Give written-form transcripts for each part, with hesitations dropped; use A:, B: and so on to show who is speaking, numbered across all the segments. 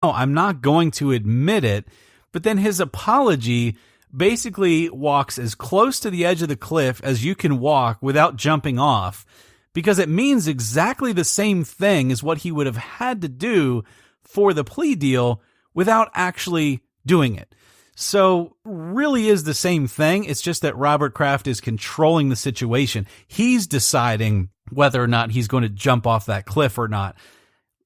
A: no, I'm not going to admit it. But then his apology basically walks as close to the edge of the cliff as you can walk without jumping off, because it means exactly the same thing as what he would have had to do for the plea deal without actually doing it. So really is the same thing. It's just that Robert Kraft is controlling the situation. He's deciding whether or not he's going to jump off that cliff or not.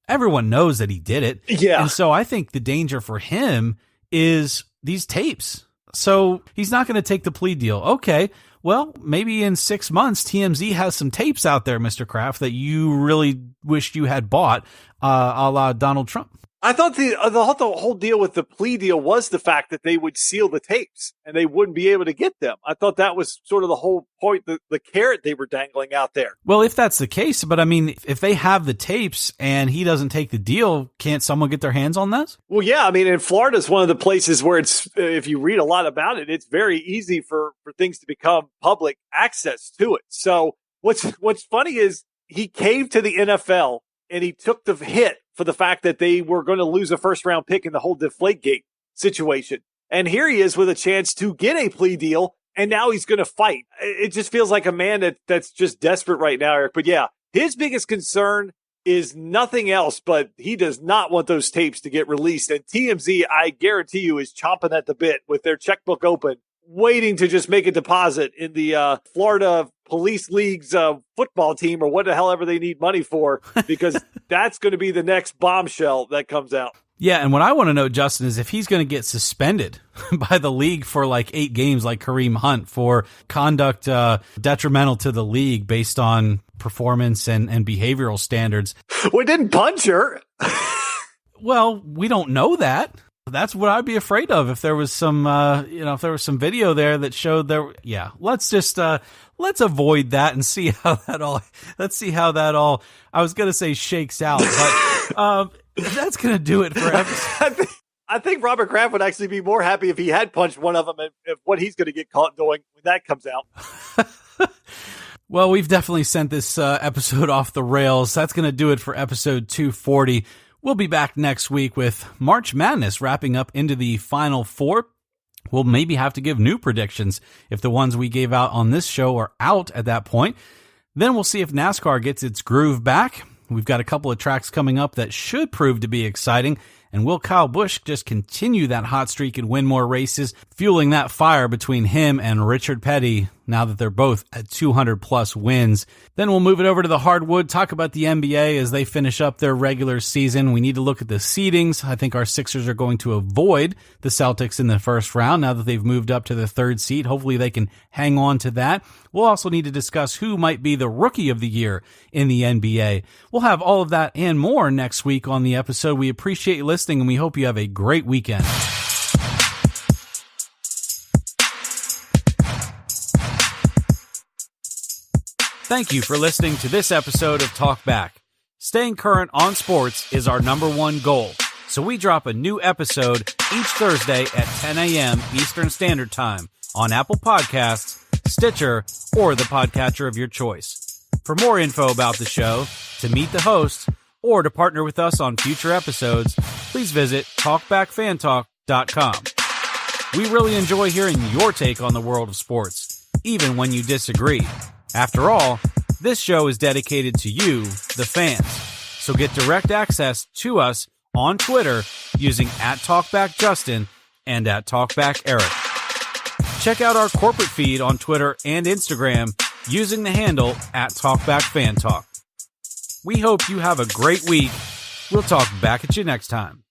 A: Everyone knows that he did it.
B: Yeah.
A: And so I think the danger for him is these tapes. So he's not going to take the plea deal. Okay, well, maybe in 6 months, TMZ has some tapes out there, Mr. Kraft, that you really wished you had bought, a la Donald Trump.
B: I thought the whole deal with the plea deal was the fact that they would seal the tapes and they wouldn't be able to get them. I thought that was sort of the whole point, the carrot they were dangling out there.
A: Well, if that's the case, but I mean, if they have the tapes and he doesn't take the deal, can't someone get their hands on this?
B: Well, yeah. I mean, and Florida is one of the places where it's, if you read a lot about it, it's very easy for things to become public access to it. So what's funny is he caved to the NFL and he took the hit for the fact that they were going to lose a first-round pick in the whole Deflategate situation. And here he is with a chance to get a plea deal, and now he's going to fight. It just feels like a man that's just desperate right now, Eric. But yeah, his biggest concern is nothing else, but he does not want those tapes to get released. And TMZ, I guarantee you, is chomping at the bit with their checkbook open, waiting to just make a deposit in the Florida Police League's football team or what the hell ever they need money for, because that's going to be the next bombshell that comes out.
A: Yeah, and what I want to know, Justin, is if he's going to get suspended by the league for like 8 games like Kareem Hunt for conduct detrimental to the league based on performance and behavioral standards.
B: We didn't punch her.
A: Well, we don't know that. That's what I'd be afraid of if there was some, if there was some video there that showed there. Yeah, let's just let's avoid that and see how that all. Let's see how that all. I was gonna say shakes out, but that's gonna do it for episode.
B: I think Robert Kraft would actually be more happy if he had punched one of them and if what he's going to get caught doing when that comes out.
A: Well, we've definitely sent this episode off the rails. That's going to do it for episode 240. We'll be back next week with March Madness wrapping up into the Final Four. We'll maybe have to give new predictions if the ones we gave out on this show are out at that point. Then we'll see if NASCAR gets its groove back. We've got a couple of tracks coming up that should prove to be exciting. And will Kyle Busch just continue that hot streak and win more races, fueling that fire between him and Richard Petty now that they're both at 200-plus wins? Then we'll move it over to the hardwood, talk about the NBA as they finish up their regular season. We need to look at the seedings. I think our Sixers are going to avoid the Celtics in the first round now that they've moved up to the 3rd seed. Hopefully they can hang on to that. We'll also need to discuss who might be the Rookie of the Year in the NBA. We'll have all of that and more next week on the episode. We appreciate you listening, and we hope you have a great weekend. Thank you for listening to this episode of Talk Back. Staying current on sports is our #1 goal, so we drop a new episode each Thursday at 10 a.m. Eastern Standard Time on Apple Podcasts, Stitcher, or the podcatcher of your choice. For more info about the show, to meet the hosts, or to partner with us on future episodes, please visit TalkBackFanTalk.com. We really enjoy hearing your take on the world of sports, even when you disagree. After all, this show is dedicated to you, the fans. So get direct access to us on Twitter using @TalkBackJustin and @TalkBackEric. Check out our corporate feed on Twitter and Instagram using the handle @TalkBackFanTalk. We hope you have a great week. We'll talk back at you next time.